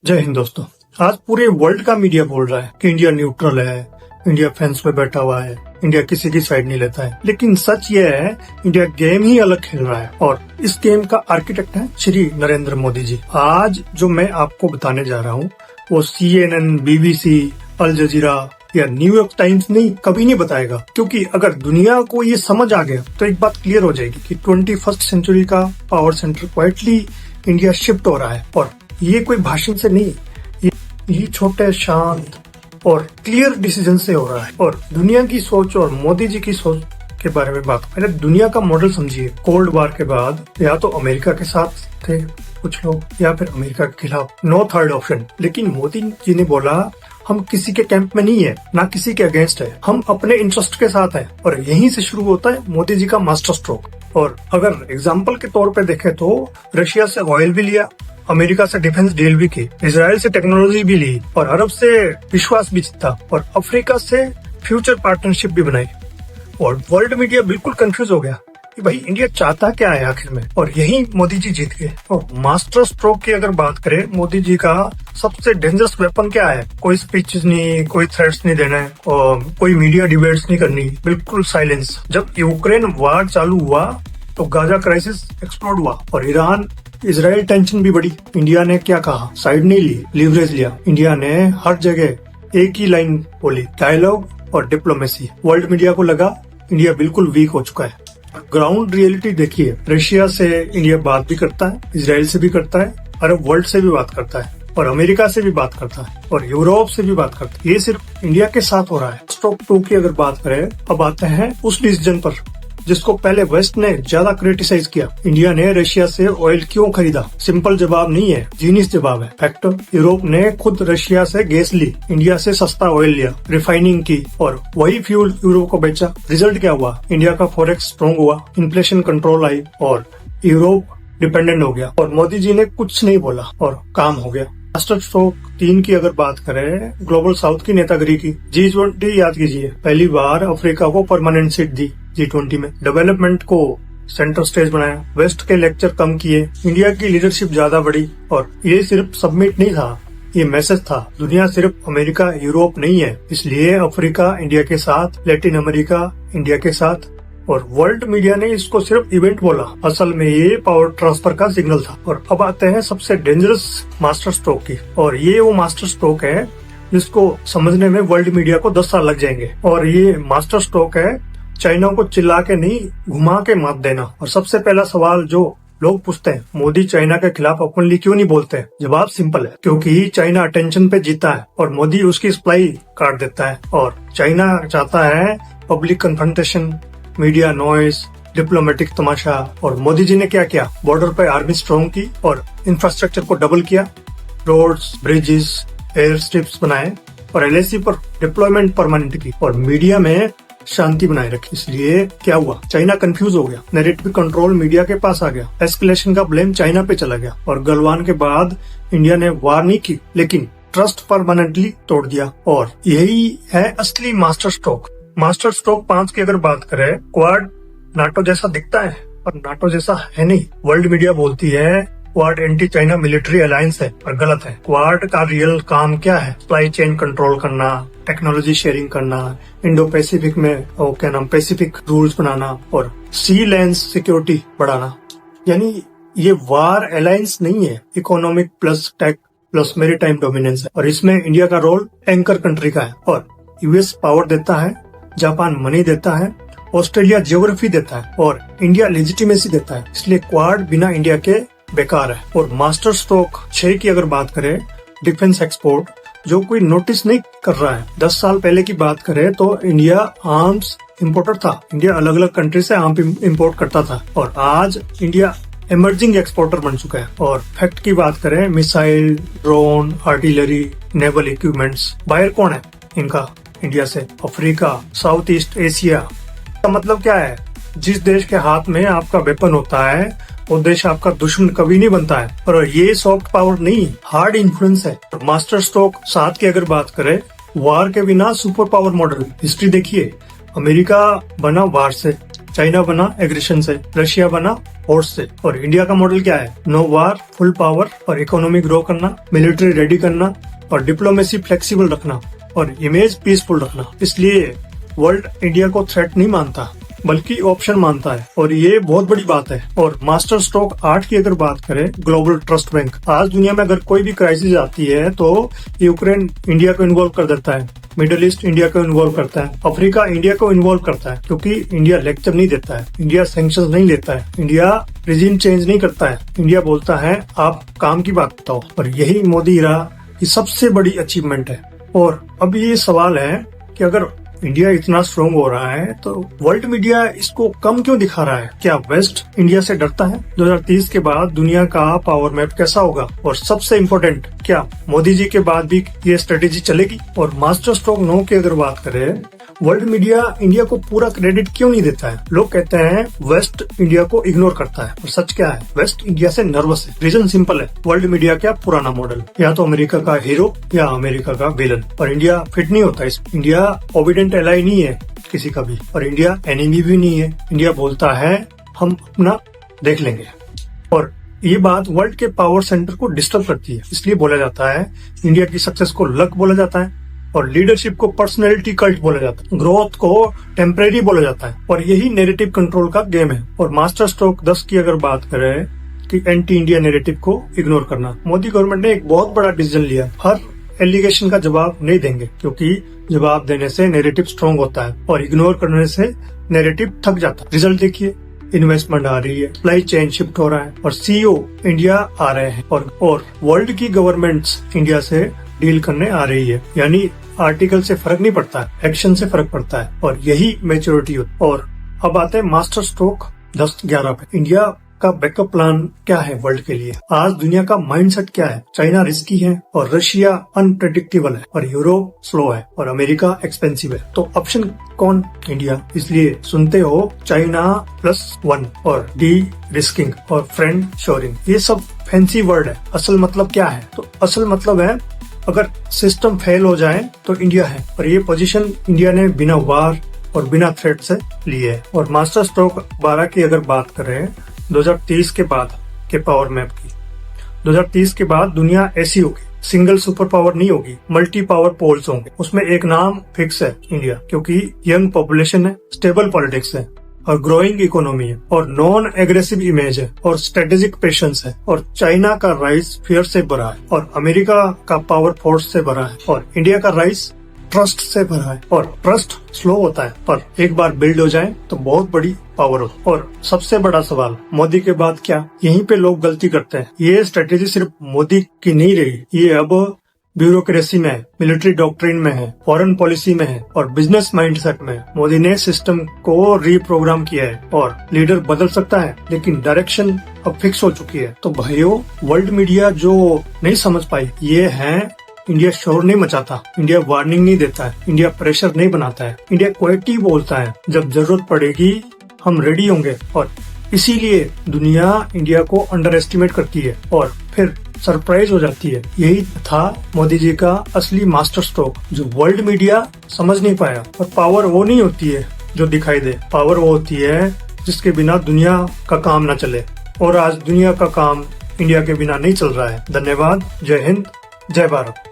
जय हिंद दोस्तों। आज पूरे वर्ल्ड का मीडिया बोल रहा है कि इंडिया न्यूट्रल है, इंडिया फेंस पे बैठा हुआ है, इंडिया किसी की साइड नहीं लेता है। लेकिन सच ये है, इंडिया गेम ही अलग खेल रहा है और इस गेम का आर्किटेक्ट है श्री नरेंद्र मोदी जी। आज जो मैं आपको बताने जा रहा हूँ वो CNN, BBC, अल जजीरा या न्यूयॉर्क टाइम्स नहीं कभी नहीं बताएगा, क्योंकि अगर दुनिया को ये समझ आ गया तो एक बात क्लियर हो जाएगी कि 21st सेंचुरी का power centre quietly India shift हो रहा है। और ये कोई भाषण से नहीं, ये छोटे शांत और क्लियर डिसीजन से हो रहा है। और दुनिया की सोच और मोदी जी की सोच के बारे में बात पहले दुनिया का मॉडल समझिए। कोल्ड वार के बाद या तो अमेरिका के साथ थे कुछ लोग या फिर अमेरिका के खिलाफ, नो थर्ड ऑप्शन। लेकिन मोदी जी ने बोला हम किसी के कैंप में नहीं है, ना किसी के अगेंस्ट है, हम अपने इंटरेस्ट के साथ है। और यहीं से शुरू होता है मोदी जी का मास्टर स्ट्रोक। और अगर एग्जाम्पल के तौर पे देखें तो रशिया से ऑयल भी लिया, अमेरिका से डिफेंस डील भी की, इजराइल से टेक्नोलॉजी भी ली और अरब से विश्वास भी जीता और अफ्रीका से फ्यूचर पार्टनरशिप भी बनाई। और वर्ल्ड मीडिया बिल्कुल कंफ्यूज हो गया कि भाई इंडिया चाहता क्या है आखिर में। और यही मोदी जी जीत गए। और मास्टर स्ट्रोक की अगर बात करें, मोदी जी का सबसे डेंजरस वेपन क्या है? कोई स्पीचेस नहीं, कोई थ्रेट्स नहीं देना है और कोई मीडिया डिबेट्स नहीं करनी, बिल्कुल साइलेंस। जब यूक्रेन वार चालू हुआ तो गाजा क्राइसिस एक्सप्लोड हुआ और ईरान इजराइल टेंशन भी बढ़ी। इंडिया ने क्या कहा? साइड नहीं ली, लीवरेज लिया। इंडिया ने हर जगह एक ही लाइन बोली, डायलॉग और डिप्लोमेसी। वर्ल्ड मीडिया को लगा इंडिया बिल्कुल वीक हो चुका है। ग्राउंड रियलिटी देखिए, रशिया से इंडिया बात भी करता है, इजराइल से भी करता है, अरब वर्ल्ड से भी बात करता है और अमेरिका से भी बात करता है और यूरोप से भी बात करता है। ये सिर्फ इंडिया के साथ हो रहा है। स्ट्रोक 2 की अगर बात करें, अब आते हैं उस डिसीजन पर जिसको पहले वेस्ट ने ज्यादा क्रिटिसाइज किया। इंडिया ने रशिया से ऑयल क्यों खरीदा? सिंपल जवाब नहीं है, जीनियस जवाब है। फैक्टर, यूरोप ने खुद रशिया से गैस ली, इंडिया से सस्ता ऑयल लिया, रिफाइनिंग की और वही फ्यूल यूरोप को बेचा। रिजल्ट क्या हुआ? इंडिया का फॉरेक्स स्ट्रॉन्ग हुआ, इन्फ्लेशन कंट्रोल आई और यूरोप डिपेंडेंट हो गया। और मोदी जी ने कुछ नहीं बोला और काम हो गया। मास्टर स्ट्रोक 3 की अगर बात करें, ग्लोबल साउथ की नेतागिरी की। G20 याद कीजिए, पहली बार अफ्रीका को परमानेंट सीट दी G20 में। डेवलपमेंट को सेंटर स्टेज बनाया, वेस्ट के लेक्चर कम किए, इंडिया की लीडरशिप ज्यादा बढ़ी। और ये सिर्फ सबमिट नहीं था, ये मैसेज था, दुनिया सिर्फ अमेरिका यूरोप नहीं है, इसलिए अफ्रीका इंडिया के साथ, लैटिन अमेरिका इंडिया के साथ। और वर्ल्ड मीडिया ने इसको सिर्फ इवेंट बोला, असल में ये पावर ट्रांसफर का सिग्नल था। और अब आते हैं सबसे डेंजरस मास्टर स्ट्रोक की। और ये वो मास्टर स्ट्रोक है जिसको समझने में वर्ल्ड मीडिया को 10 साल लग जाएंगे। और ये मास्टर स्ट्रोक है चाइना को चिल्ला के नहीं, घुमा के मात देना। और सबसे पहला सवाल जो लोग पूछते हैं, मोदी चाइना के खिलाफ ओपनली क्यों नहीं बोलते? जवाब सिंपल है, क्योंकि चाइना अटेंशन पे जीता है और मोदी उसकी सप्लाई काट देता है। और चाइना चाहता है public confrontation, media noise, diplomatic तमाशा। और मोदी जी ने क्या किया? बॉर्डर पे आर्मी स्ट्रॉन्ग की और इंफ्रास्ट्रक्चर को डबल किया, रोड्स, ब्रिजेस, एयर स्ट्रिप्स बनाए और LAC पर डिप्लॉयमेंट परमानेंट की और मीडिया में शांति बनाए रखी। इसलिए क्या हुआ? चाइना कंफ्यूज हो गया, नैरेटिव कंट्रोल मीडिया के पास आ गया, एस्केलेशन का ब्लेम चाइना पे चला गया। और गलवान के बाद इंडिया ने वार नहीं की, लेकिन ट्रस्ट परमानेंटली तोड़ दिया। और यही है असली मास्टर स्ट्रोक। मास्टर स्ट्रोक 5 की अगर बात करें, क्वाड नाटो जैसा दिखता है पर नाटो जैसा है नहीं। वर्ल्ड मीडिया बोलती है quad anti China military alliance है, पर गलत है। क्वाड का रियल काम क्या है? सप्लाई चेन कंट्रोल करना, टेक्नोलॉजी शेयरिंग करना, इंडो पैसिफिक में पैसिफिक रूल्स बनाना और सी लैंड सिक्योरिटी बढ़ाना। यानी ये वार अलायंस नहीं है, economic plus tech plus maritime dominance है। और इसमें इंडिया का रोल एंकर कंट्री का है। और US पावर देता है, जापान मनी देता है, ऑस्ट्रेलिया ज्योग्राफी देता है और इंडिया लेजिटिमेसी देता है। इसलिए क्वाड बिना इंडिया के बेकार है। और मास्टर स्ट्रोक 6 की अगर बात करें, डिफेंस एक्सपोर्ट, जो कोई नोटिस नहीं कर रहा है। 10 साल पहले की बात करें तो इंडिया आर्म्स इम्पोर्टर था, इंडिया अलग अलग कंट्री से आर्म्स इम्पोर्ट करता था। और आज इंडिया इमर्जिंग एक्सपोर्टर बन चुका है। और फैक्ट की बात करें, missile, drone, artillery, naval equipments, buyer कौन है इनका? इंडिया से अफ्रीका, साउथ ईस्ट एशिया। का मतलब क्या है? जिस देश के हाथ में आपका वेपन होता है वो देश आपका दुश्मन कभी नहीं बनता है। और ये सॉफ्ट पावर नहीं, हार्ड इन्फ्लुएंस है। मास्टर स्ट्रोक 7 की अगर बात करें, वार के बिना सुपर पावर मॉडल। हिस्ट्री देखिए, अमेरिका बना वार से, चाइना बना एग्रेशन से, रशिया बना फोर्स से। और इंडिया का मॉडल क्या है? नो वार, फुल पावर और इकोनॉमी ग्रो करना, मिलिट्री रेडी करना और डिप्लोमेसी फ्लेक्सिबल रखना और इमेज पीसफुल रखना। इसलिए वर्ल्ड इंडिया को थ्रेट नहीं मानता बल्कि ऑप्शन मानता है और ये बहुत बड़ी बात है। और मास्टर स्ट्रोक 8 की अगर बात करें, ग्लोबल ट्रस्ट बैंक। आज दुनिया में अगर कोई भी क्राइसिस आती है तो यूक्रेन इंडिया को इन्वॉल्व कर देता है, मिडिल ईस्ट इंडिया को इन्वॉल्व करता है, अफ्रीका इंडिया को इन्वॉल्व करता है, क्योंकि इंडिया लेक्चर नहीं देता है, इंडिया सैंक्शंस नहीं लेता है, इंडिया रिजीम चेंज नहीं करता है। इंडिया बोलता है आप काम की बात बताओ। और यही मोदी इरा की सबसे बड़ी अचीवमेंट है। और अब ये सवाल है कि अगर इंडिया इतना स्ट्रॉन्ग हो रहा है तो वर्ल्ड मीडिया इसको कम क्यों दिखा रहा है? क्या वेस्ट इंडिया से डरता है? 2030 के बाद दुनिया का पावर मैप कैसा होगा? और सबसे इम्पोर्टेंट, क्या मोदी जी के बाद भी ये स्ट्रेटेजी चलेगी? और मास्टर स्ट्रोक 9 की अगर बात करें, वर्ल्ड मीडिया इंडिया को पूरा क्रेडिट क्यों नहीं देता है? लोग कहते हैं वेस्ट इंडिया को इग्नोर करता है, और सच क्या है? वेस्ट इंडिया से नर्वस है। रीजन सिंपल है, वर्ल्ड मीडिया क्या पुराना मॉडल, या तो अमेरिका का हीरो या अमेरिका का विलन। और इंडिया फिट नहीं होता। इंडिया ओबिडेंट एलाई नहीं है किसी का भी, और इंडिया एनिमी भी नहीं है। इंडिया बोलता है हम अपना देख लेंगे। और ये बात वर्ल्ड के पावर सेंटर को डिस्टर्ब करती है। इसलिए बोला जाता है इंडिया की सक्सेस को लक बोला जाता है, और लीडरशिप को पर्सनैलिटी कल्ट बोला जाता है, ग्रोथ को टेम्परेरी बोला जाता है। और यही नैरेटिव कंट्रोल का गेम है। और मास्टर स्ट्रोक 10 की अगर बात करें कि एंटी इंडिया नैरेटिव को इग्नोर करना, मोदी गवर्नमेंट ने एक बहुत बड़ा डिसीजन लिया। हर एलिगेशन का जवाब नहीं देंगे, क्योंकि जवाब देने से नैरेटिव स्ट्रॉन्ग होता है और इग्नोर करने से नैरेटिव थक जाता है। रिजल्ट देखिए, इन्वेस्टमेंट आ रही है, सप्लाई चेन शिफ्ट हो रहा है, और सीईओ इंडिया आ रहे हैं, और वर्ल्ड की गवर्नमेंट्स इंडिया से डील करने आ रही है। यानी आर्टिकल से फर्क नहीं पड़ता है, एक्शन से फर्क पड़ता है, और यही मैच्योरिटी होती है। और अब आते हैं मास्टर स्ट्रोक 10-11 पे। इंडिया का बैकअप प्लान क्या है वर्ल्ड के लिए? आज दुनिया का माइंडसेट क्या है? चाइना रिस्की है और रशिया अनप्रेडिक्टेबल है और यूरोप स्लो है और अमेरिका एक्सपेंसिव है। तो ऑप्शन कौन? इंडिया। इसलिए सुनते हो चाइना +1 और डी रिस्किंग और फ्रेंड शोरिंग, ये सब फैंसी वर्ड है। असल मतलब क्या है? तो असल मतलब है अगर सिस्टम फेल हो जाए तो इंडिया है, और ये पोजीशन इंडिया ने बिना वार और बिना थ्रेट से ली है। और मास्टर स्ट्रोक 12 की अगर बात करें 2030 के बाद के पावर मैप की, 2030 के बाद दुनिया ऐसी होगी, सिंगल सुपर पावर नहीं होगी, मल्टी पावर पोल्स होंगे। उसमें एक नाम फिक्स है, इंडिया, क्योंकि यंग पॉपुलेशन है, स्टेबल पॉलिटिक्स है और ग्रोइंग इकोनॉमी है और नॉन एग्रेसिव इमेज है और स्ट्रेटेजिक पेशेंस है। और चाइना का राइज फियर से भरा है और अमेरिका का पावर फोर्स से भरा है और इंडिया का राइज ट्रस्ट से भरा है। और ट्रस्ट स्लो होता है, पर एक बार बिल्ड हो जाए तो बहुत बड़ी पावर हो। और सबसे बड़ा सवाल, मोदी के बाद क्या? यहीं पे लोग गलती करते हैं। ये स्ट्रेटेजी सिर्फ मोदी की नहीं रही, ये अब ब्यूरोक्रेसी में है, मिलिट्री डॉक्ट्रिन में है, फॉरेन पॉलिसी में है और बिजनेस माइंडसेट में है। मोदी ने सिस्टम को रीप्रोग्राम किया है और लीडर बदल सकता है, लेकिन डायरेक्शन अब फिक्स हो चुकी है। तो भाइयों, वर्ल्ड मीडिया जो नहीं समझ पाई ये है, इंडिया शोर नहीं मचाता, इंडिया वार्निंग नहीं देता है, इंडिया प्रेशर नहीं बनाता है, इंडिया क्वालिटी बोलता है। जब जरूरत पड़ेगी हम रेडी होंगे। और इसीलिए दुनिया इंडिया को अंडर एस्टिमेट करती है और फिर सरप्राइज हो जाती है। यही था मोदी जी का असली मास्टर स्ट्रोक, जो वर्ल्ड मीडिया समझ नहीं पाया। और पावर वो नहीं होती है जो दिखाई दे, पावर वो होती है जिसके बिना दुनिया का काम न चले। और आज दुनिया का काम इंडिया के बिना नहीं चल रहा है। धन्यवाद। जय हिंद, जय भारत।